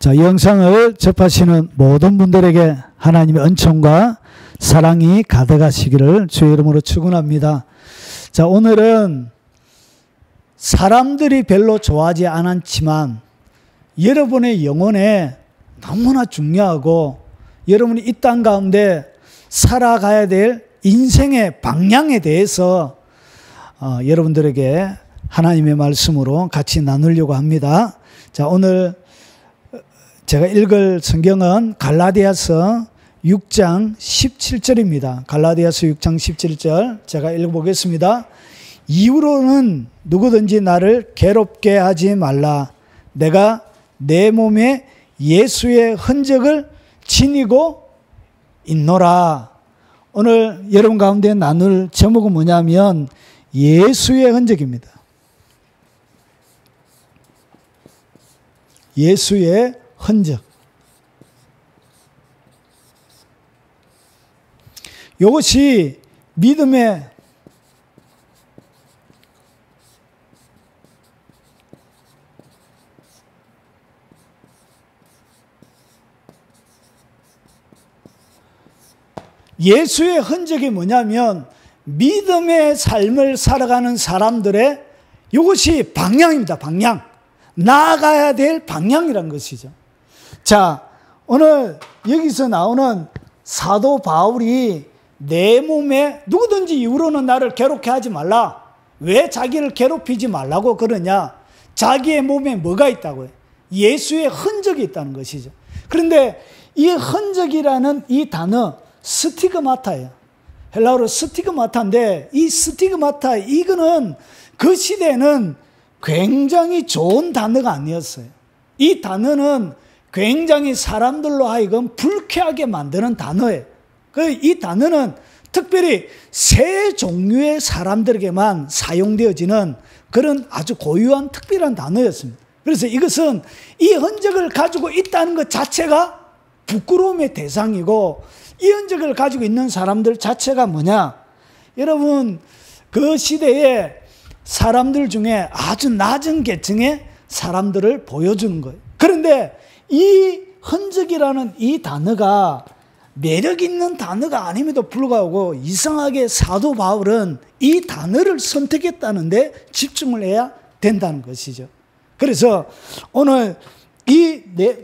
자, 이 영상을 접하시는 모든 분들에게 하나님의 은총과 사랑이 가득하시기를 주의 이름으로 축원합니다. 자, 오늘은 사람들이 별로 좋아하지 않았지만 여러분의 영혼에 너무나 중요하고 여러분이 이 땅 가운데 살아가야 될 인생의 방향에 대해서 여러분들에게 하나님의 말씀으로 같이 나누려고 합니다. 자, 오늘 제가 읽을 성경은 갈라디아서 6장 17절입니다. 갈라디아서 6장 17절 제가 읽어보겠습니다. 이후로는 누구든지 나를 괴롭게 하지 말라. 내가 내 몸에 예수의 흔적을 지니고 있노라. 오늘 여러분 가운데 나눌 제목은 뭐냐면 예수의 흔적입니다. 예수의 흔적. 이것이 믿음의 예수의 흔적이 뭐냐면 믿음의 삶을 살아가는 사람들의 이것이 방향입니다. 방향. 나아가야 될 방향이란 것이죠. 자, 오늘 여기서 나오는 사도 바울이 내 몸에 누구든지 이후로는 나를 괴롭게 하지 말라. 왜 자기를 괴롭히지 말라고 그러냐? 자기의 몸에 뭐가 있다고요? 예수의 흔적이 있다는 것이죠. 그런데 이 흔적이라는 이 단어 스티그마타예요. 헬라어로 스티그마타인데 이 스티그마타 이거는 그 시대에는 굉장히 좋은 단어가 아니었어요. 이 단어는 굉장히 사람들로 하여금 불쾌하게 만드는 단어예요. 이 단어는 특별히 세 종류의 사람들에게만 사용되어지는 그런 아주 고유한 특별한 단어였습니다. 그래서 이것은 이 흔적을 가지고 있다는 것 자체가 부끄러움의 대상이고 이 흔적을 가지고 있는 사람들 자체가 뭐냐? 여러분, 그 시대에 사람들 중에 아주 낮은 계층의 사람들을 보여주는 거예요. 그런데 이 흔적이라는 이 단어가 매력 있는 단어가 아님에도 불구하고 이상하게 사도 바울은 이 단어를 선택했다는데 집중을 해야 된다는 것이죠. 그래서 오늘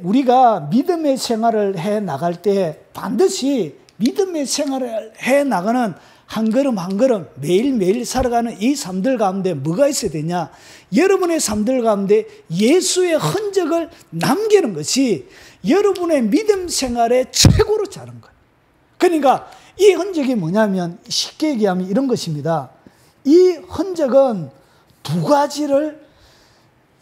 우리가 믿음의 생활을 해 나갈 때 반드시 믿음의 생활을 해 나가는 한 걸음 한 걸음 매일매일 살아가는 이 삶들 가운데 뭐가 있어야 되냐? 여러분의 삶들 가운데 예수의 흔적을 남기는 것이 여러분의 믿음 생활의 최고로 잘한 거예요. 그러니까 이 흔적이 뭐냐면 쉽게 얘기하면 이런 것입니다. 이 흔적은 두 가지를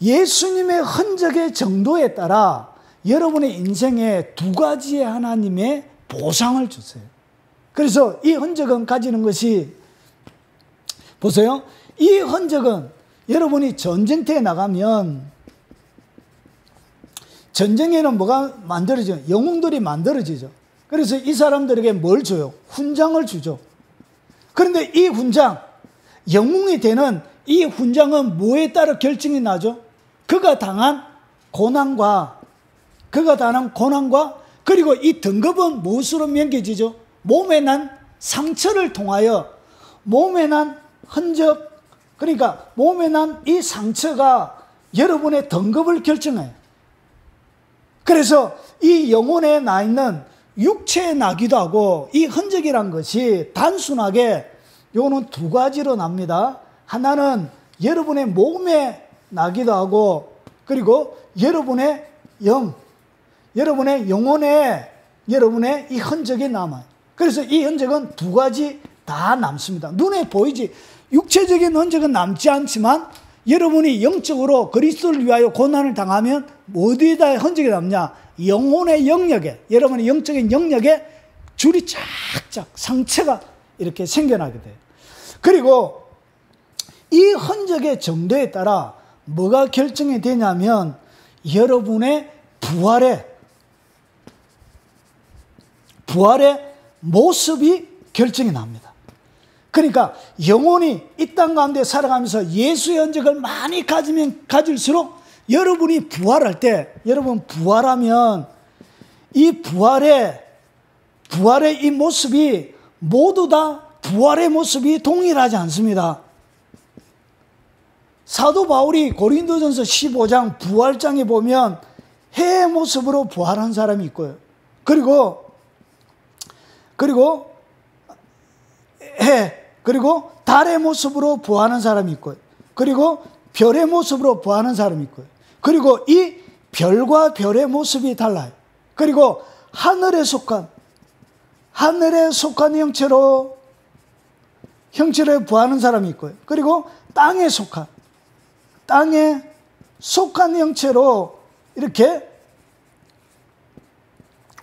예수님의 흔적의 정도에 따라 여러분의 인생에 두 가지의 하나님의 보상을 주세요. 그래서 이 흔적은 가지는 것이 보세요. 이 흔적은 여러분이 전쟁터에 나가면 전쟁에는 뭐가 만들어져요? 영웅들이 만들어지죠. 그래서 이 사람들에게 뭘 줘요? 훈장을 주죠. 그런데 이 훈장, 영웅이 되는 이 훈장은 뭐에 따라 결정이 나죠? 그가 당한 고난과 그리고 이 등급은 무엇으로 매겨지죠? 몸에 난 상처를 통하여 몸에 난 흔적, 그러니까 몸에 난 이 상처가 여러분의 등급을 결정해요. 그래서 이 영혼에 나 있는 육체에 나기도 하고 이 흔적이란 것이 단순하게 요거는 두 가지로 납니다. 하나는 여러분의 몸에 나기도 하고 그리고 여러분의 여러분의 영혼에 여러분의 이 흔적이 남아요. 그래서 이 흔적은 두 가지 다 남습니다. 눈에 보이지 육체적인 흔적은 남지 않지만 여러분이 영적으로 그리스도를 위하여 고난을 당하면 어디에다 흔적이 남냐? 영혼의 영역에, 여러분의 영적인 영역에 줄이 쫙쫙 상처가 이렇게 생겨나게 돼요. 그리고 이 흔적의 정도에 따라 뭐가 결정이 되냐면 여러분의 부활의 모습이 결정이 납니다. 그러니까 영혼이 이 땅 가운데 살아가면서 예수의 흔적을 많이 가지면 가질수록 여러분이 부활할 때, 여러분 부활하면 이 부활의 이 모습이 모두 다 부활의 모습이 동일하지 않습니다. 사도 바울이 고린도전서 15장 부활장에 보면 해의 모습으로 부활한 사람이 있고요. 그리고 달의 모습으로 부활하는 사람이 있고요. 그리고 별의 모습으로 부활하는 사람이 있고요. 그리고 이 별과 별의 모습이 달라요. 그리고 하늘에 속한 형체로 부활하는 사람이 있고요. 그리고 땅에 속한 형체로 이렇게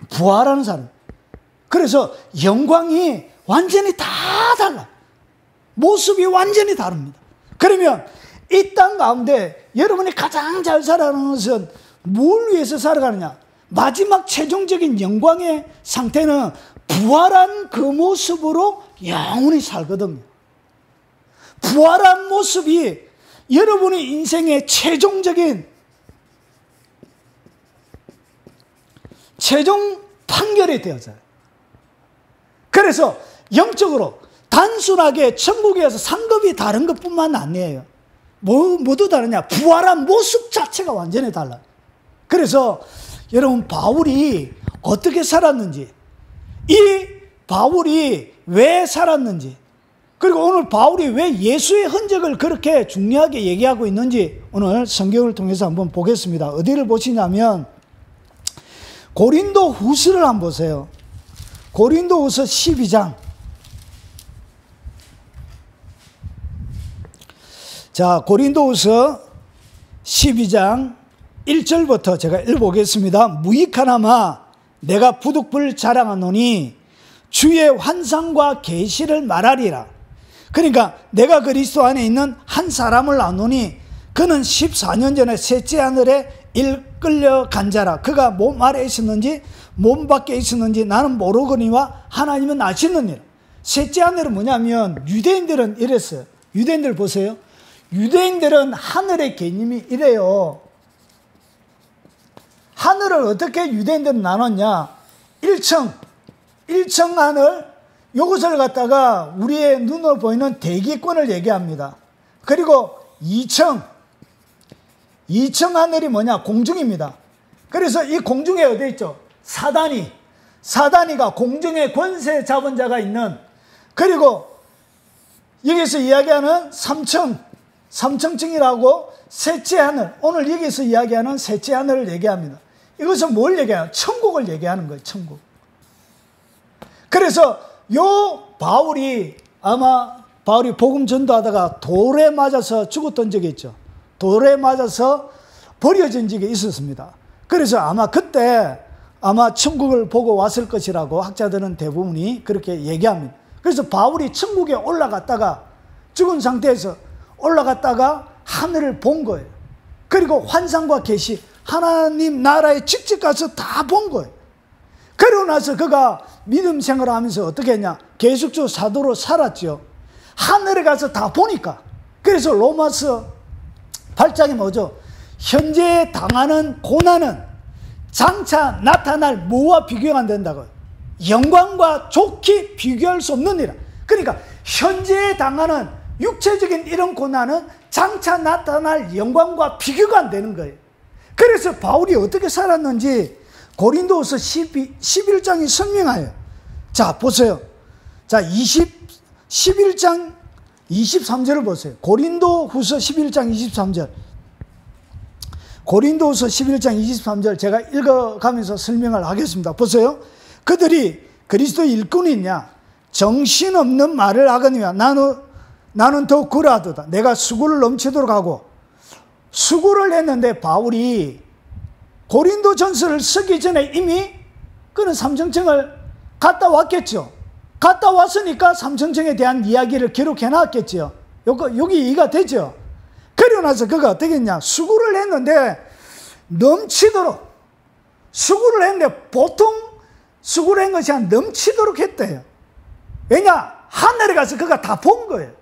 부활하는 사람. 그래서 영광이 완전히 다 달라. 모습이 완전히 다릅니다. 그러면 이 땅 가운데 여러분이 가장 잘 살아가는 것은 뭘 위해서 살아가느냐? 마지막 최종적인 영광의 상태는 부활한 그 모습으로 영원히 살거든요. 부활한 모습이 여러분의 인생의 최종적인 최종 판결이 되어져요. 그래서 영적으로 단순하게 천국에서 상급이 다른 것뿐만 아니에요. 모두 다르냐? 부활한 모습 자체가 완전히 달라요. 그래서 여러분 바울이 어떻게 살았는지, 이 바울이 왜 살았는지, 그리고 오늘 바울이 왜 예수의 흔적을 그렇게 중요하게 얘기하고 있는지 오늘 성경을 통해서 한번 보겠습니다. 어디를 보시냐면 고린도 후서를 한번 보세요. 고린도 후서 12장. 자, 고린도 후서 12장 1절부터 제가 읽어보겠습니다. 무익하나마 내가 부득불 자랑하노니 주의 환상과 계시를 말하리라. 그러니까 내가 그리스도 안에 있는 한 사람을 아노니 그는 14년 전에 셋째 하늘에 이끌려 간 자라. 그가 몸 아래에 있었는지 몸 밖에 있었는지 나는 모르거니와 하나님은 아시느니라. 셋째 하늘은 뭐냐면 유대인들은 이랬어요. 유대인들 보세요. 유대인들은 하늘의 개념이 이래요. 하늘을 어떻게 유대인들은 나눴냐? 1층 하늘, 이것을 갖다가 우리의 눈으로 보이는 대기권을 얘기합니다. 그리고 2층 하늘이 공중입니다. 그래서 이 공중에 어디 있죠? 사단이가 공중에 권세 잡은 자가 있는, 그리고 여기서 이야기하는 3층이라고 셋째 하늘, 오늘 여기서 이야기하는 셋째 하늘을 얘기합니다. 이것은 뭘 얘기하냐? 천국을 얘기하는 거예요. 천국. 그래서 바울이 복음 전도하다가 돌에 맞아서 죽었던 적이 있죠. 돌에 맞아서 버려진 적이 있었습니다. 그래서 그때 천국을 보고 왔을 것이라고 학자들은 대부분이 그렇게 얘기합니다. 그래서 바울이 천국에 올라갔다가 죽은 상태에서 올라갔다가 하늘을 본 거예요. 그리고 환상과 계시, 하나님 나라에 직접 가서 다 본 거예요. 그러고 나서 그가 믿음 생활을 하면서 어떻게 했냐? 계속적으로 사도로 살았죠. 하늘에 가서 다 보니까. 그래서 로마서 8장이 뭐죠? 현재 당하는 고난은 장차 나타날 뭐와 비교가 안 된다고요? 영광과 좋게 비교할 수 없느니라. 그러니까 현재 당하는 육체적인 이런 고난은 장차 나타날 영광과 비교가 안 되는 거예요. 그래서 바울이 어떻게 살았는지 고린도후서 11장이 설명해요. 자, 보세요. 자, 11장 23절을 보세요. 고린도후서 11장 23절. 고린도후서 11장 23절 제가 읽어가면서 설명을 하겠습니다. 보세요. 그들이 그리스도의 일꾼이냐? 정신없는 말을 하거니와 나는 더 그러하도다. 내가 수고를 넘치도록 하고. 수고를 했는데 바울이 고린도 전서를 쓰기 전에 이미 그는 삼층층을 갔다 왔겠죠. 갔다 왔으니까 삼층층에 대한 이야기를 기록해 놨겠죠. 여기 이해가 되죠. 그리고 나서 그가 어떻게 했냐? 수고를 했는데 넘치도록, 수고를 했는데 보통 수고를 한 것이 아니라 넘치도록 했대요. 왜냐? 하늘에 가서 그가 다 본 거예요.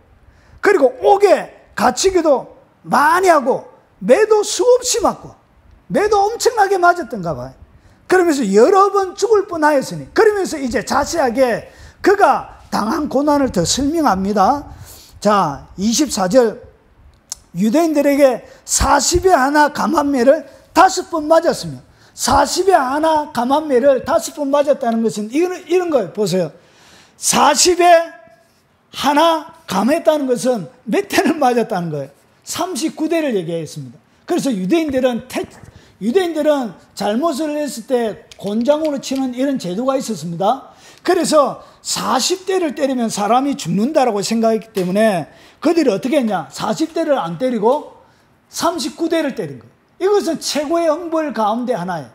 그리고 옥에 갇히기도 많이 하고 매도 수없이 맞고 매도 엄청나게 맞았던가 봐요. 그러면서 여러 번 죽을 뻔하였으니, 그러면서 이제 자세하게 그가 당한 고난을 더 설명합니다. 자, 24절. 유대인들에게 40에 하나 감한매를 5번 맞았으며, 40에 하나 감한매를 5번 맞았다는 것은 이런 거예요. 보세요. 40에 하나 감했다는 것은 몇 대를 맞았다는 거예요? 39대를 얘기했습니다. 그래서 유대인들은 잘못을 했을 때 곤장으로 치는 이런 제도가 있었습니다. 그래서 40대를 때리면 사람이 죽는다라고 생각했기 때문에 그들이 어떻게 했냐? 40대를 안 때리고 39대를 때린 거예요. 이것은 최고의 형벌 가운데 하나예요.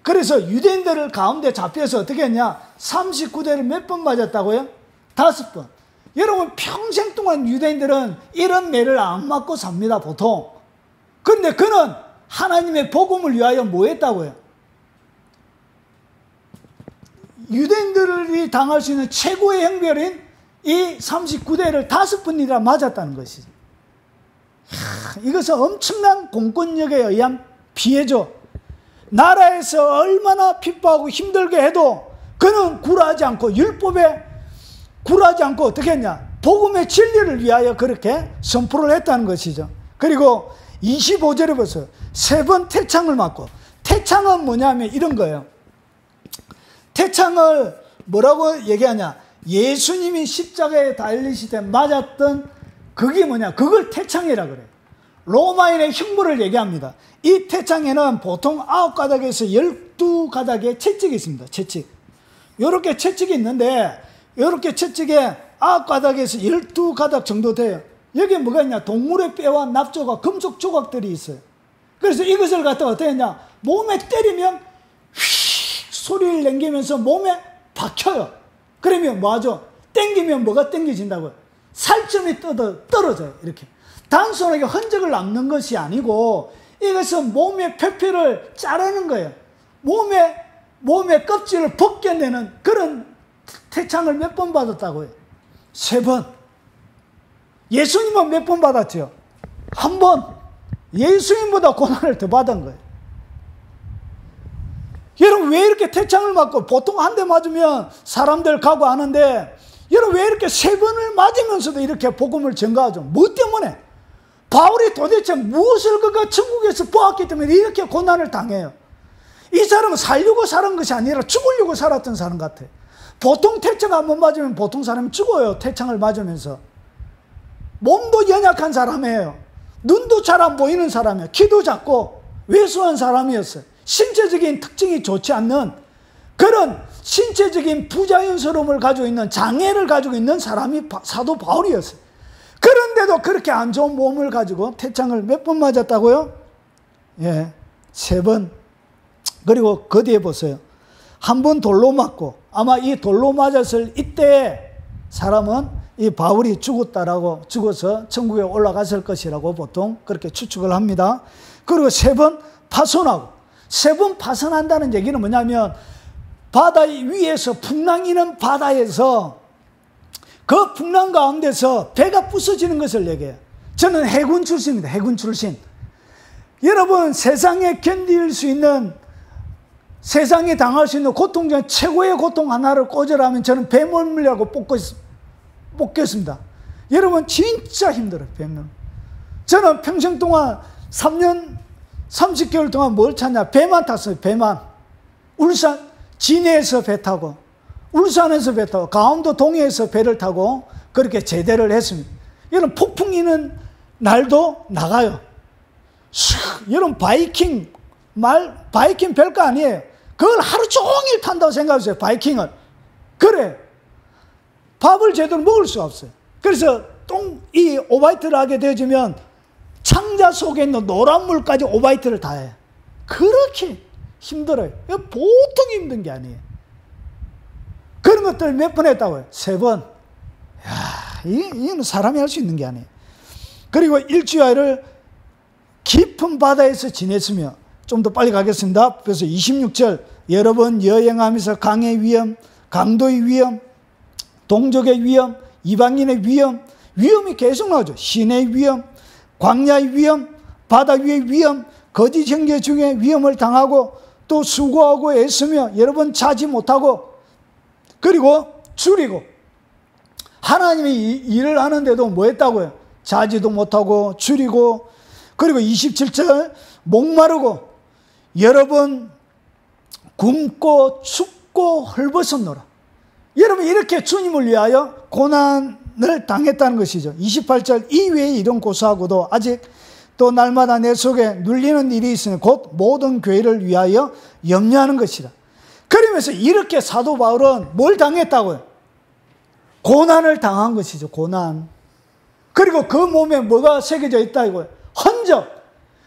그래서 유대인들을 가운데 잡혀서 어떻게 했냐? 39대를 몇 번 맞았다고요? 5번. 여러분, 평생 동안 유대인들은 이런 매를 안 맞고 삽니다, 보통. 그런데 그는 하나님의 복음을 위하여 뭐 했다고요? 유대인들이 당할 수 있는 최고의 형벌인 이 39대를 5번이나 맞았다는 것이죠. 이것은 엄청난 공권력에 의한 피해죠. 나라에서 얼마나 핍박하고 힘들게 해도 그는 굴하지 않고, 율법에 굴하지 않고 어떻게 했냐? 복음의 진리를 위하여 그렇게 선포를 했다는 것이죠. 그리고 25절에 보세요. 3번 태창을 맞고, 태창은 뭐냐면 이런 거예요. 태창을 뭐라고 얘기하냐? 예수님이 십자가에 달리실 때 맞았던 그게 뭐냐? 그걸 태창이라 그래요. 로마인의 형벌을 얘기합니다. 이 태창에는 보통 9가닥에서 12가닥의 채찍이 있습니다. 채찍. 이렇게 채찍이 있는데, 이렇게 채찍에 9가닥에서 12가닥 정도 돼요. 여기에 뭐가 있냐? 동물의 뼈와 납조각, 금속 조각들이 있어요. 그래서 이것을 갖다가 어떻게 했냐? 몸에 때리면 휘 소리를 남기면서 몸에 박혀요. 그러면 뭐하죠? 땡기면 뭐가 땡겨진다고요? 살점이 떨어져요. 이렇게. 단순하게 흔적을 남는 것이 아니고 이것은 몸의 표피를 자르는 거예요. 몸의 껍질을 벗겨내는 그런 태창을 몇 번 받았다고요? 3번. 예수님은 몇 번 받았죠? 1번. 예수님보다 고난을 더 받은 거예요. 여러분, 왜 이렇게 태창을 맞고, 보통 한 대 맞으면 사람들 가고 하는데, 여러분 왜 이렇게 3번을 맞으면서도 이렇게 복음을 전가하죠? 뭐 때문에? 바울이 도대체 무엇을 그가 천국에서 보았기 때문에 이렇게 고난을 당해요? 이 사람은 살려고 살은 것이 아니라 죽으려고 살았던 사람 같아요. 보통 태창 한번 맞으면 보통 사람이 죽어요. 태창을 맞으면서. 몸도 연약한 사람이에요. 눈도 잘 안 보이는 사람이에요. 키도 작고 왜소한 사람이었어요. 신체적인 특징이 좋지 않는 그런 신체적인 부자연스러움을 가지고 있는, 장애를 가지고 있는 사람이 사도 바울이었어요. 그런데도 그렇게 안 좋은 몸을 가지고 태창을 몇 번 맞았다고요? 예, 3번. 그리고 그 뒤에 보세요. 1번 돌로 맞고, 아마 이 돌로 맞았을 이때 사람은 이 바울이 죽어서 천국에 올라갔을 것이라고 보통 그렇게 추측을 합니다. 그리고 3번 파손하고, 3번 파손한다는 얘기는 뭐냐면 바다 위에서 풍랑이는 바다에서 그 풍랑 가운데서 배가 부서지는 것을 얘기해요. 저는 해군 출신입니다. 해군 출신. 여러분, 세상에 견딜 수 있는, 세상에 당할 수 있는 고통 중 최고의 고통 하나를 꽂으라면 저는 배멀미라고 뽑겠습니다. 여러분, 진짜 힘들어요. 배멀미. 저는 평생 동안 3년 30개월 동안 뭘 찾냐? 배만 탔어요. 배만. 울산 진해에서 배 타고, 울산에서 배 타고, 강원도 동해에서 배를 타고 그렇게 제대를 했습니다. 여러분, 폭풍이는 날도 나가요. 여러분, 바이킹 별거 아니에요. 그걸 하루 종일 탄다고 생각하세요. 바이킹을. 그래. 밥을 제대로 먹을 수가 없어요. 그래서 이 오바이트를 하게 되어지면 창자 속에 있는 노란물까지 오바이트를 다 해요. 그렇게 힘들어요. 보통 힘든 게 아니에요. 그런 것들 몇 번 했다고요? 3번. 이거는 사람이 할 수 있는 게 아니에요. 그리고 일주일을 깊은 바다에서 지냈으며, 좀 더 빨리 가겠습니다. 그래서 26절, 여러 번 여행하면서 강의 위험, 강도의 위험, 동족의 위험, 이방인의 위험이 계속 나오죠. 신의 위험, 광야의 위험, 바다 위의 위험, 거짓 형제 중에 위험을 당하고 또 수고하고 애쓰며 여러 번 자지 못하고 그리고 줄이고 하나님이 일을 하는데도 뭐 했다고요? 자지도 못하고 줄이고 그리고 27절 목마르고 여러 번 굶고 춥고 헐벗었노라. 여러분 이렇게 주님을 위하여 고난을 당했다는 것이죠. 28절 이외에 이런 고사하고도 아직 또 날마다 내 속에 눌리는 일이 있으니 곧 모든 교회를 위하여 염려하는 것이라. 그러면서 이렇게 사도 바울은 뭘 당했다고요? 고난을 당한 것이죠. 고난. 그리고 그 몸에 뭐가 새겨져 있다고요? 흔적.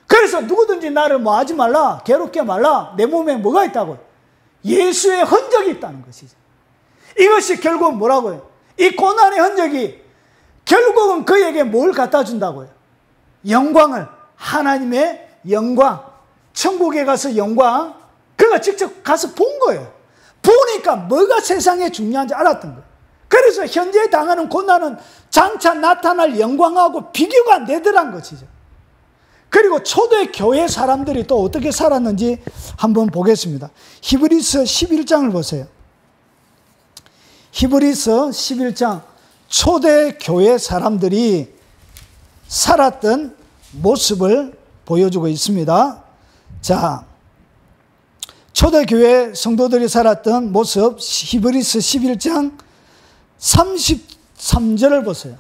그래서 누구든지 나를 뭐 하지 말라, 괴롭게 말라. 내 몸에 뭐가 있다고요? 예수의 흔적이 있다는 것이죠. 이것이 결국 뭐라고요? 이 고난의 흔적이 결국은 그에게 뭘 갖다 준다고요? 영광을, 하나님의 영광, 천국에 가서 영광, 그가 직접 가서 본 거예요. 보니까 뭐가 세상에 중요한지 알았던 거예요. 그래서 현재 당하는 고난은 장차 나타날 영광하고 비교가 안 되더란 것이죠. 그리고 초대 교회 사람들이 또 어떻게 살았는지 한번 보겠습니다. 히브리서 11장을 보세요. 히브리서 11장 초대 교회 사람들이 살았던 모습을 보여주고 있습니다. 자, 초대교회 성도들이 살았던 모습 히브리서 11장 33절을 보세요.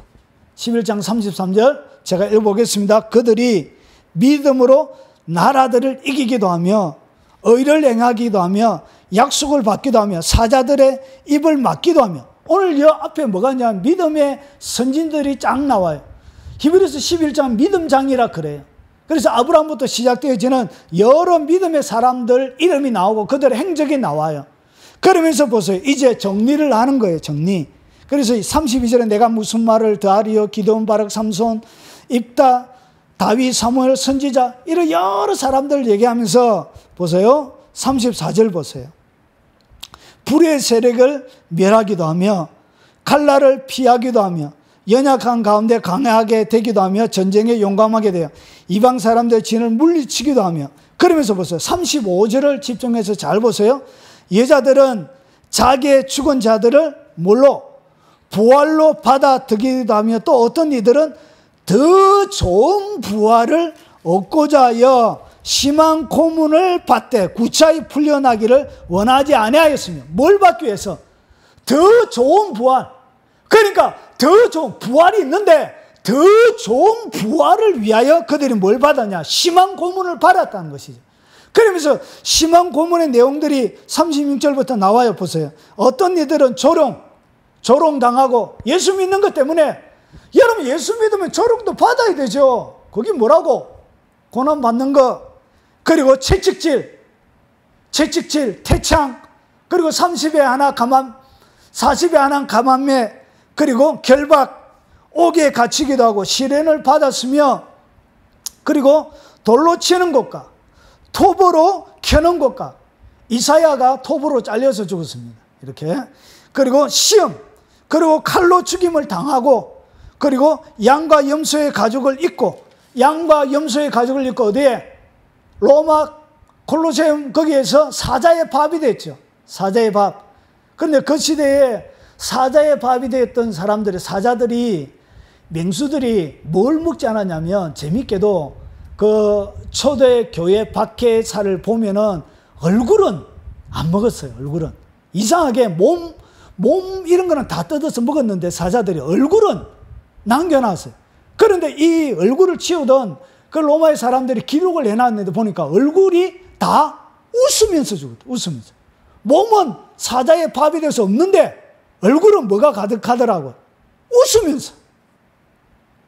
11장 33절 제가 읽어보겠습니다. 그들이 믿음으로 나라들을 이기기도 하며 의를 행하기도 하며 약속을 받기도 하며 사자들의 입을 막기도 하며 오늘 이 앞에 뭐가 있냐면 믿음의 선진들이 쫙 나와요. 히브리서 11장 믿음장이라 그래요. 그래서 아브라함부터 시작되어지는 여러 믿음의 사람들 이름이 나오고 그들의 행적이 나와요. 그러면서 보세요. 이제 정리를 하는 거예요. 정리. 그래서 32절에 내가 무슨 말을 더하리요? 기드온, 바락, 삼손, 입다, 다윗, 사무엘, 선지자 이런 여러 사람들 얘기하면서 보세요. 34절 보세요. 불의 세력을 멸하기도 하며 칼날을 피하기도 하며 연약한 가운데 강하게 되기도 하며 전쟁에 용감하게 되어 이방 사람들의 진을 물리치기도 하며 그러면서 보세요. 35절을 집중해서 잘 보세요. 여자들은 자기의 죽은 자들을 뭘로? 부활로 받아들이기도 하며 또 어떤 이들은 더 좋은 부활을 얻고자 하여 심한 고문을 받되 구차히 풀려나기를 원하지 아니하였으며 뭘 받기 위해서? 더 좋은 부활. 그러니까 더 좋은 부활이 있는데 더 좋은 부활을 위하여 그들이 뭘 받았냐? 심한 고문을 받았다는 것이죠. 그러면서 심한 고문의 내용들이 36절부터 나와요. 보세요. 어떤 이들은 조롱당하고 예수 믿는 것 때문에 여러분 예수 믿으면 조롱도 받아야 되죠. 거기 뭐라고? 고난받는 거. 그리고 채찍질, 태창, 그리고 30에 하나 가만, 40에 하나 가만매, 그리고 결박, 옥에 갇히기도 하고 시련을 받았으며 그리고 돌로 치는 것과 톱으로 켜는 것과 이사야가 톱으로 잘려서 죽었습니다. 이렇게. 그리고 시험, 그리고 칼로 죽임을 당하고 그리고 양과 염소의 가죽을 입고 양과 염소의 가죽을 입고 어디에? 로마 콜로세움 거기에서 사자의 밥이 됐죠. 사자의 밥. 그런데 그 시대에 사자의 밥이 되었던 사람들이 사자들이 맹수들이 뭘 먹지 않았냐면 재밌게도 그 초대 교회 박해사를 보면은 얼굴은 안 먹었어요. 얼굴은 이상하게 몸 이런 거는 다 뜯어서 먹었는데 사자들이 얼굴은 남겨놨어요. 그런데 이 얼굴을 치우던 그 로마의 사람들이 기록을 해놨는데 보니까 얼굴이 다 웃으면서 죽었다. 웃으면서. 몸은 사자의 밥이 돼서 없는데 얼굴은 뭐가 가득하더라고요. 웃으면서.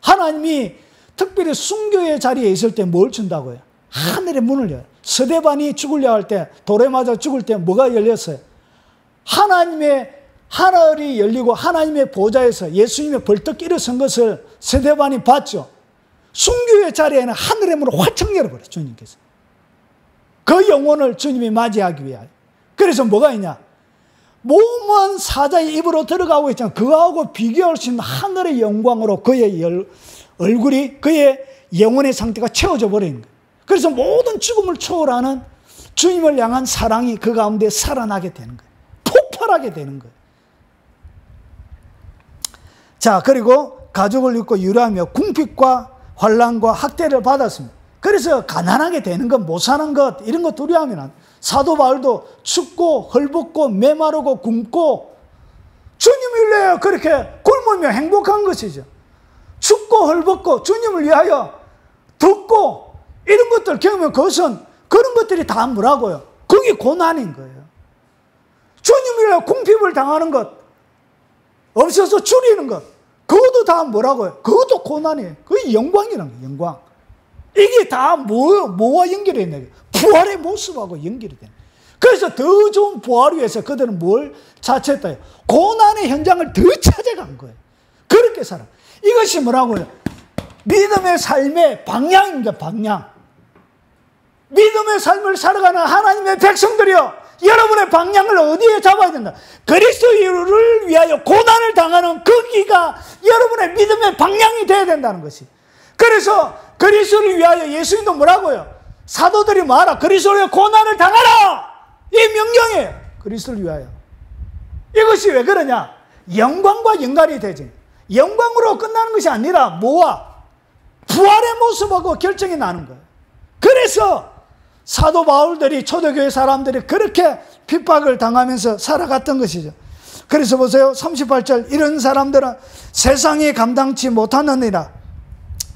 하나님이 특별히 순교의 자리에 있을 때 뭘 준다고요? 하늘의 문을 열어요. 스데반이 죽으려 할 때, 돌에 맞아 죽을 때 뭐가 열렸어요? 하나님의 하늘이 열리고 하나님의 보좌에서 예수님의 벌떡 일어선 것을 스데반이 봤죠. 순교의 자리에는 하늘의 문을 활짝 열어버려요. 주님께서. 그 영혼을 주님이 맞이하기 위하여. 그래서 뭐가 있냐? 몸은 사자의 입으로 들어가고 있잖아요. 그거하고 비교할 수 있는 하늘의 영광으로 그의 얼굴이, 그의 영혼의 상태가 채워져 버리는 거예요. 그래서 모든 죽음을 초월하는 주님을 향한 사랑이 그 가운데 살아나게 되는 거예요. 폭발하게 되는 거예요. 자, 그리고 가족을 잃고 유라하며 궁핍과 환난과 학대를 받았습니다. 그래서 가난하게 되는 것, 못 사는 것, 이런 거 두려워하면 안 돼요. 사도 바울도 춥고 헐벗고 메마르고 굶고 주님을 위하여 그렇게 굶으며 행복한 것이죠. 춥고 헐벗고 주님을 위하여 덥고 이런 것들 겪으면 그것은 그런 것들이 다 뭐라고요? 그게 고난인 거예요. 주님을 위하여 궁핍을 당하는 것, 없어서 줄이는 것, 그것도 다 뭐라고요? 그것도 고난이에요. 그게 영광이라는 거예요. 영광. 이게 다 뭐와 연결이 있냐? 부활의 모습하고 연결이 되는. 그래서 더 좋은 부활을 위해서 그들은 뭘 자처했다요? 고난의 현장을 더 찾아간 거예요. 그렇게 살아. 이것이 뭐라고요? 믿음의 삶의 방향입니다. 방향. 믿음의 삶을 살아가는 하나님의 백성들이요, 여러분의 방향을 어디에 잡아야 된다? 그리스도를 위하여 고난을 당하는 거기가 여러분의 믿음의 방향이 되어야 된다는 것이. 그래서 그리스도를 위하여 예수님도 뭐라고요? 사도들이 말하, 그리스도를 위하여 고난을 당하라! 이 명령이에요. 그리스도를 위하여. 이것이 왜 그러냐? 영광과 연관이 되지. 영광으로 끝나는 것이 아니라 뭐와? 부활의 모습하고 결정이 나는 거예요. 그래서 사도 바울들이, 초대교회 사람들이 그렇게 핍박을 당하면서 살아갔던 것이죠. 그래서 보세요. 38절. 이런 사람들은 세상에 감당치 못하느니라.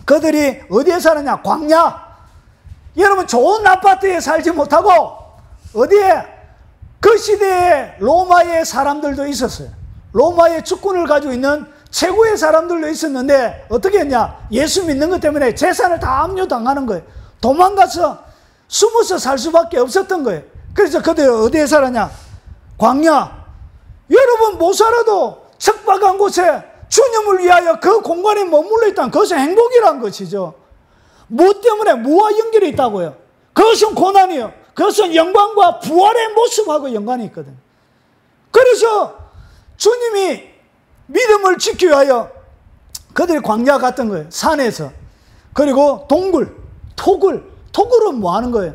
그들이 어디에 사느냐? 광야. 여러분, 좋은 아파트에 살지 못하고 어디에? 그 시대에 로마의 사람들도 있었어요. 로마의 주권을 가지고 있는 최고의 사람들도 있었는데 어떻게 했냐? 예수 믿는 것 때문에 재산을 다 압류당하는 거예요. 도망가서 숨어서 살 수밖에 없었던 거예요. 그래서 그들이 어디에 살았냐? 광야. 여러분, 못 살아도 척박한 곳에 주님을 위하여 그 공간에 머물러 있다는 그것은 행복이란 것이죠. 뭐 때문에? 뭐와 연결이 있다고요? 그것은 고난이에요. 그것은 영광과 부활의 모습하고 연관이 있거든요. 그래서 주님이 믿음을 지키기 위하여 그들이 광야 갔던 거예요. 산에서. 그리고 동굴, 토굴은 뭐 하는 거예요?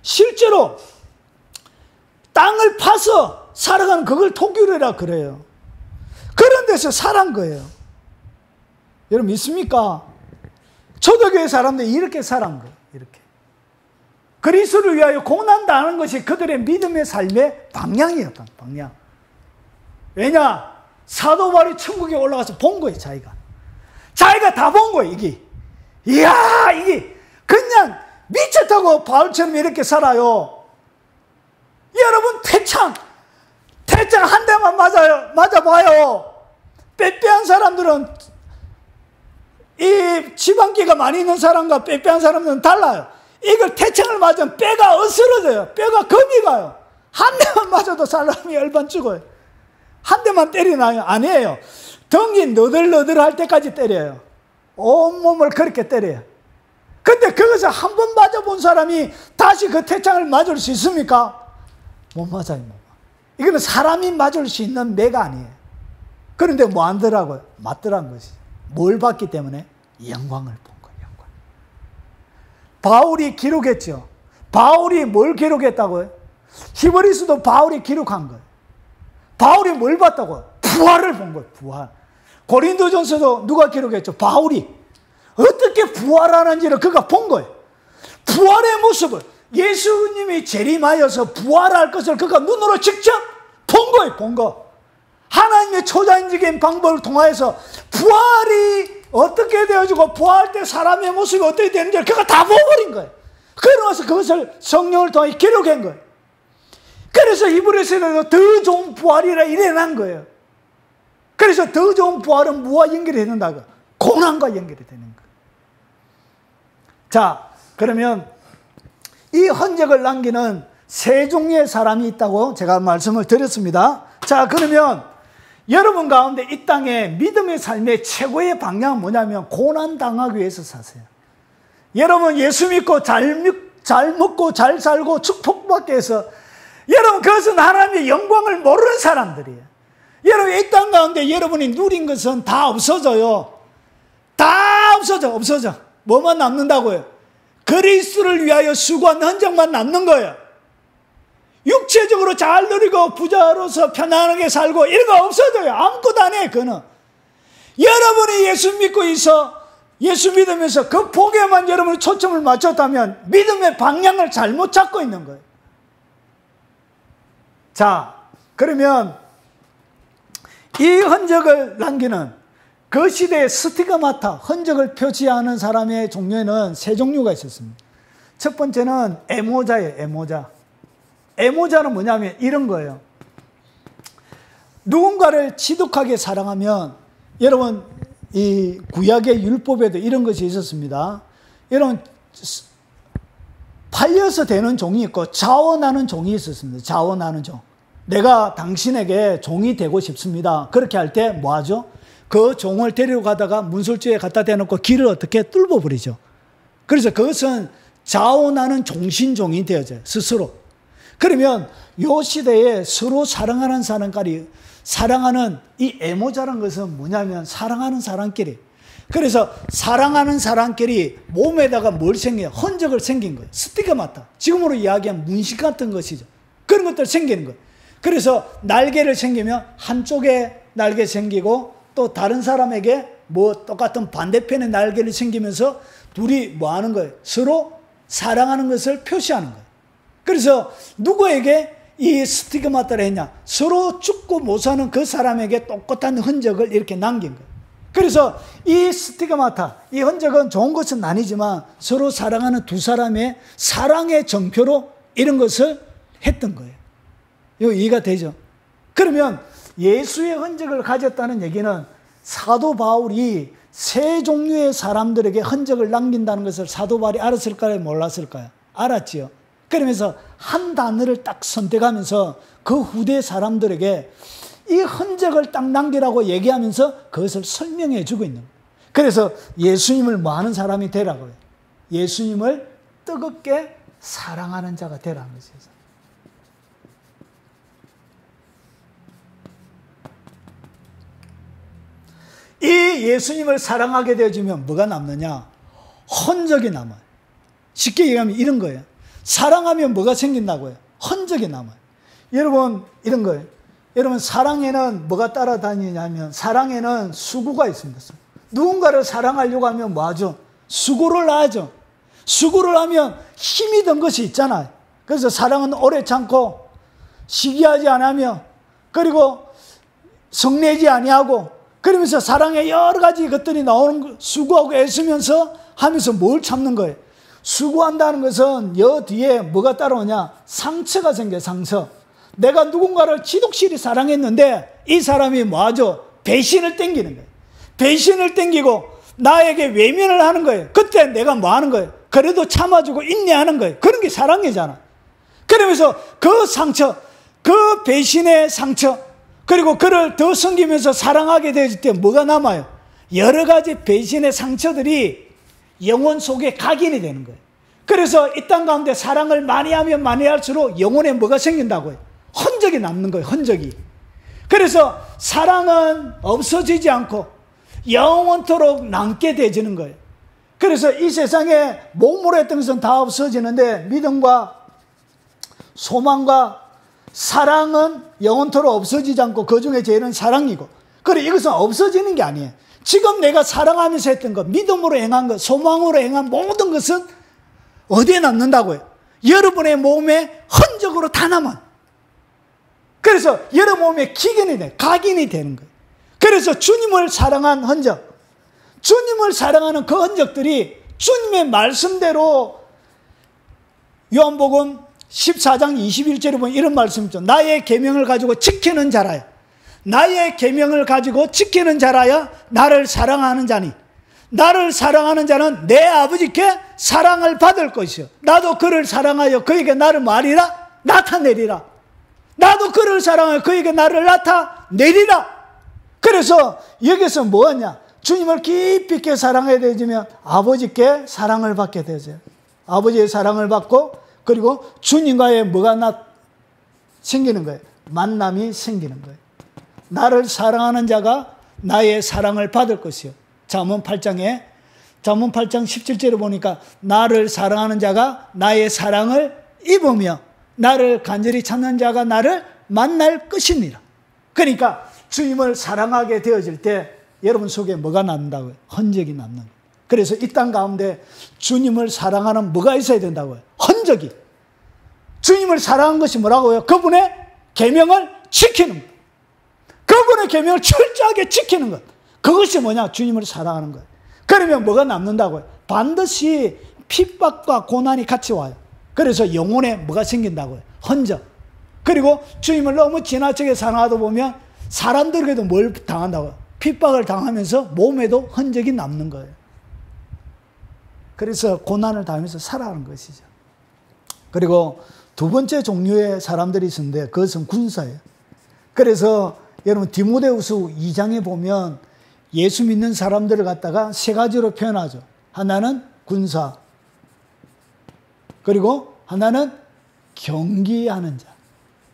실제로 땅을 파서 살아가는 그걸 토굴이라 그래요. 그런 데서 살아간 거예요. 여러분 믿습니까? 초대교회 사람들이 이렇게 살아간 거예요. 이렇게. 그리스도를 위하여 고난당하는 것이 그들의 믿음의 삶의 방향이었던 방향. 왜냐? 사도 바울이 천국에 올라가서 본 거예요. 자기가 다 본 거예요. 이게. 이야, 이게 그냥 미쳤다고 바울처럼 이렇게 살아요. 여러분, 태창 한 대만 맞아봐요. 빼빼한 사람들은, 이 지방기가 많이 있는 사람과 빼빼한 사람들은 달라요. 이걸 태창을 맞으면 뼈가 으스러져요. 뼈가 겁이 가요. 한 대만 맞아도 사람이 열반 죽어요. 한 대만 때리나요? 아니에요. 등이 너덜너덜할 때까지 때려요. 온몸을 그렇게 때려요. 근데 그것을 한 번 맞아본 사람이 다시 그 태창을 맞을 수 있습니까? 못 맞아요. 이거는 사람이 맞을 수 있는 매가 아니에요. 그런데 뭐 안더라고요? 맞더란 것이. 뭘 봤기 때문에? 영광을 본 거예요. 영광. 바울이 기록했죠. 바울이 뭘 기록했다고요? 히브리서도 바울이 기록한 거예요. 바울이 뭘 봤다고요? 부활을 본 거예요. 부활. 고린도전서도 누가 기록했죠? 바울이. 어떻게 부활하는지를 그가 본 거예요. 부활의 모습을, 예수님이 재림하여서 부활할 것을 그가 눈으로 직접 본 거예요. 본 거. 하나님의 초자연적인 방법을 통하여서 부활이 어떻게 되어지고 부활할 때 사람의 모습이 어떻게 되는지를 그가 다 보여버린 거예요. 그러면서 그것을 성령을 통해 기록한 거예요. 그래서 히브리서에도 더 좋은 부활이라 일어난 거예요. 그래서 더 좋은 부활은 뭐와 연결이 된다고? 고난과 연결이 되는 거예요. 자, 그러면 이 흔적을 남기는 세 종류의 사람이 있다고 제가 말씀을 드렸습니다. 자, 그러면 여러분 가운데 이 땅에 믿음의 삶의 최고의 방향은 뭐냐면 고난당하기 위해서 사세요. 여러분 예수 믿고 잘 먹고 잘 살고 축복받기 위해서, 여러분 그것은 하나님의 영광을 모르는 사람들이에요. 여러분 이 땅 가운데 여러분이 누린 것은 다 없어져요. 다 없어져. 뭐만 남는다고요? 그리스도를 위하여 수고한 흔적만 남는 거예요. 육체적으로 잘 누리고 부자로서 편안하게 살고 이런 거 없어져요. 아무것도 안 해. 그거는 여러분이 예수 믿고 있어, 예수 믿으면서 그 복에만 여러분이 초점을 맞췄다면 믿음의 방향을 잘못 잡고 있는 거예요. 자, 그러면 이 흔적을 남기는 그 시대의 스티그마타, 흔적을 표시하는 사람의 종류에는 세 종류가 있었습니다. 첫 번째는 애모자예요. 애모자. 애모자는 뭐냐면 이런 거예요. 누군가를 지독하게 사랑하면, 여러분 이 구약의 율법에도 이런 것이 있었습니다. 여러분 팔려서 되는 종이 있고 자원하는 종이 있었습니다. 자원하는 종. 내가 당신에게 종이 되고 싶습니다. 그렇게 할 때 뭐 하죠? 그 종을 데리러 가다가 문설주에 갖다 대놓고 길을 어떻게 뚫어버리죠. 그래서 그것은 자원하는 종신종이 되어져요. 스스로. 그러면 이 시대에 서로 사랑하는 사람끼리, 사랑하는 이 애모자라는 것은 뭐냐면 사랑하는 사람끼리. 그래서 사랑하는 사람끼리 몸에다가 뭘 생겨요? 흔적을 생긴 거예요. 스티그마타. 지금으로 이야기하면 문신 같은 것이죠. 그런 것들 생기는 거예요. 그래서 날개를 생기면 한쪽에 날개 생기고 또 다른 사람에게 뭐 똑같은 반대편의 날개를 생기면서 둘이 뭐 하는 거예요? 서로 사랑하는 것을 표시하는 거예요. 그래서 누구에게 이 스티그마타를 했냐? 서로 죽고 못 사는 그 사람에게 똑같은 흔적을 이렇게 남긴 거예요. 그래서 이 스티그마타, 이 흔적은 좋은 것은 아니지만 서로 사랑하는 두 사람의 사랑의 정표로 이런 것을 했던 거예요. 이거 이해가 되죠? 그러면 예수의 흔적을 가졌다는 얘기는 사도 바울이 세 종류의 사람들에게 흔적을 남긴다는 것을 사도 바울이 알았을까요? 몰랐을까요? 알았지요. 그러면서 한 단어를 딱 선택하면서 그 후대 사람들에게 이 흔적을 딱 남기라고 얘기하면서 그것을 설명해 주고 있는 거예요. 그래서 예수님을 뭐 하는 사람이 되라고요? 예수님을 뜨겁게 사랑하는 자가 되라는 것이죠. 이 예수님을 사랑하게 되어지면 뭐가 남느냐? 흔적이 남아요. 쉽게 얘기하면 이런 거예요. 사랑하면 뭐가 생긴다고요? 흔적이 남아요. 여러분 이런 거예요. 여러분 사랑에는 뭐가 따라다니냐면 사랑에는 수고가 있습니다. 누군가를 사랑하려고 하면 뭐 하죠? 수고를 하죠. 수고를 하면 힘이 든 것이 있잖아요. 그래서 사랑은 오래 참고 시기하지 않으며 그리고 성내지 아니하고 그러면서 사랑에 여러 가지 것들이 나오는 수고하고 애쓰면서 하면서 뭘 참는 거예요? 수고한다는 것은 여 뒤에 뭐가 따라오냐? 상처가 생겨요. 상처. 내가 누군가를 지독실히 사랑했는데 이 사람이 뭐 하죠? 배신을 땡기는 거예요. 배신을 땡기고 나에게 외면을 하는 거예요. 그때 내가 뭐 하는 거예요? 그래도 참아주고 인내하는 거예요. 그런 게 사랑이잖아. 그러면서 그 상처, 그 배신의 상처, 그리고 그를 더 섬기면서 사랑하게 되어질 때 뭐가 남아요? 여러 가지 배신의 상처들이 영혼 속에 각인이 되는 거예요. 그래서 이 땅 가운데 사랑을 많이 하면 많이 할수록 영혼에 뭐가 생긴다고요? 흔적이 남는 거예요. 흔적이. 그래서 사랑은 없어지지 않고 영원토록 남게 되어지는 거예요. 그래서 이 세상에 몸으로 했던 것은 다 없어지는데 믿음과 소망과 사랑은 영원토록 없어지지 않고 그 중에 제일은 사랑이고, 그래 이것은 없어지는 게 아니에요. 지금 내가 사랑하면서 했던 것, 믿음으로 행한 것, 소망으로 행한 모든 것은 어디에 남는다고요? 여러분의 몸에 흔적으로 다 남아. 그래서 여러분 몸에 각인이 되는 거예요. 그래서 주님을 사랑한 흔적, 주님을 사랑하는 그 흔적들이 주님의 말씀대로 요한복음 14장 21절에 보면 이런 말씀이 있죠. 나의 계명을 가지고 지키는 자라야. 나의 계명을 가지고 지키는 자라야 나를 사랑하는 자니. 나를 사랑하는 자는 내 아버지께 사랑을 받을 것이요. 나도 그를 사랑하여 그에게 나를 말이라 나타내리라. 나도 그를 사랑하여 그에게 나를 나타내리라. 그래서 여기서 뭐하냐? 주님을 깊이 있게 사랑해야 되지면 아버지께 사랑을 받게 되죠. 아버지의 사랑을 받고 그리고 주님과의 뭐가 생기는 거예요? 만남이 생기는 거예요. 나를 사랑하는 자가 나의 사랑을 받을 것이요. 잠언 8장에 잠언 8장 17절에 보니까 나를 사랑하는 자가 나의 사랑을 입으며 나를 간절히 찾는 자가 나를 만날 것이니라. 그러니까 주님을 사랑하게 되어질 때 여러분 속에 뭐가 남는다고요? 흔적이 남는 거예요. 그래서 이 땅 가운데 주님을 사랑하는 뭐가 있어야 된다고요? 흔적이. 주님을 사랑한 것이 뭐라고요? 그분의 계명을 지키는 것. 그분의 계명을 철저하게 지키는 것. 그것이 뭐냐? 주님을 사랑하는 거예요. 그러면 뭐가 남는다고요? 반드시 핍박과 고난이 같이 와요. 그래서 영혼에 뭐가 생긴다고요? 흔적. 그리고 주님을 너무 지나치게 사랑하다 보면 사람들에게도 뭘 당한다고요? 핍박을 당하면서 몸에도 흔적이 남는 거예요. 그래서 고난을 당하면서 살아가는 것이죠. 그리고 두 번째 종류의 사람들이 있었는데 그것은 군사예요. 그래서 여러분 디모데후서 2장에 보면 예수 믿는 사람들을 갖다가 세 가지로 표현하죠. 하나는 군사, 그리고 하나는 경기하는 자,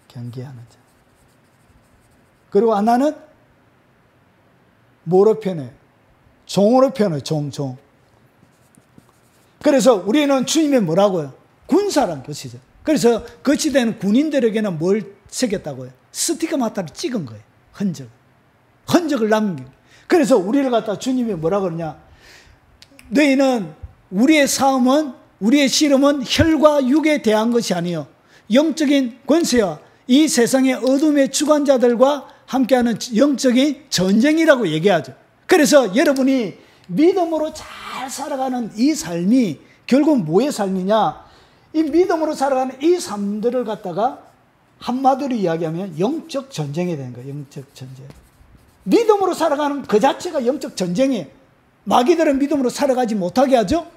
경기하는 자. 그리고 하나는 뭐로 표현해요? 종으로 표현해요. 종. 그래서 우리는 주님의 뭐라고요? 군사란 것이죠. 그래서 그 시대는 군인들에게는 뭘 새겼다고요? 스티그마타를 찍은 거예요. 흔적을 남긴. 그래서 우리를 갖다 주님이 뭐라 그러냐? 너희는 우리의 싸움은, 우리의 씨름은 혈과 육에 대한 것이 아니요 영적인 권세와 이 세상의 어둠의 주관자들과 함께하는 영적인 전쟁이라고 얘기하죠. 그래서 여러분이 믿음으로 잘 살아가는 이 삶이 결국 뭐의 삶이냐? 이 믿음으로 살아가는 이 삶들을 갖다가 한마디로 이야기하면 영적 전쟁이 되는 거예요. 영적 전쟁. 믿음으로 살아가는 그 자체가 영적 전쟁이에요. 마귀들은 믿음으로 살아가지 못하게 하죠.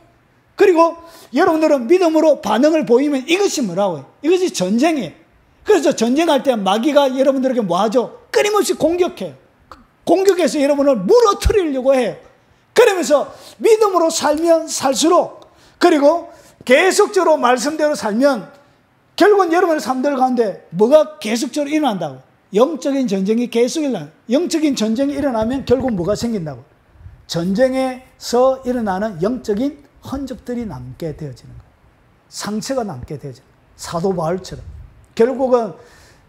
그리고 여러분들은 믿음으로 반응을 보이면 이것이 뭐라고요? 이것이 전쟁이에요. 그래서 전쟁할 때 마귀가 여러분들에게 뭐 하죠? 끊임없이 공격해요. 공격해서 여러분을 무너뜨리려고 해요. 그러면서 믿음으로 살면 살수록, 그리고 계속적으로 말씀대로 살면 결국은 여러분의 삶들 가운데 뭐가 계속적으로 일어난다고? 영적인 전쟁이 계속 일어나요. 영적인 전쟁이 일어나면 결국 뭐가 생긴다고? 전쟁에서 일어나는 영적인 흔적들이 남게 되어지는 거예요. 상처가 남게 되어지는 거예요. 사도 바울처럼. 결국은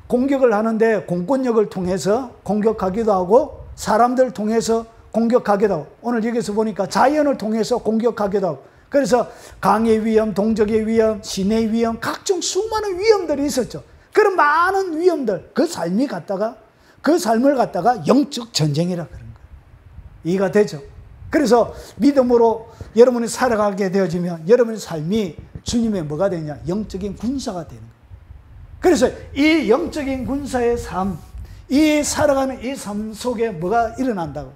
공격을 하는데 공권력을 통해서 공격하기도 하고 사람들을 통해서 공격하기도 하고, 오늘 여기서 보니까 자연을 통해서 공격하기도 하고, 그래서 강의 위험, 동족의 위험, 신의 위험, 각종 수많은 위험들이 있었죠. 그런 많은 위험들, 그 삶을 갖다가 영적 전쟁이라 그런 거예요. 이해가 되죠? 그래서 믿음으로 여러분이 살아가게 되어지면 여러분의 삶이 주님의 뭐가 되냐? 영적인 군사가 되는 거예요. 그래서 이 영적인 군사의 삶, 이 살아가는 이 삶 속에 뭐가 일어난다고?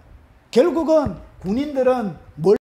결국은 군인들은 뭘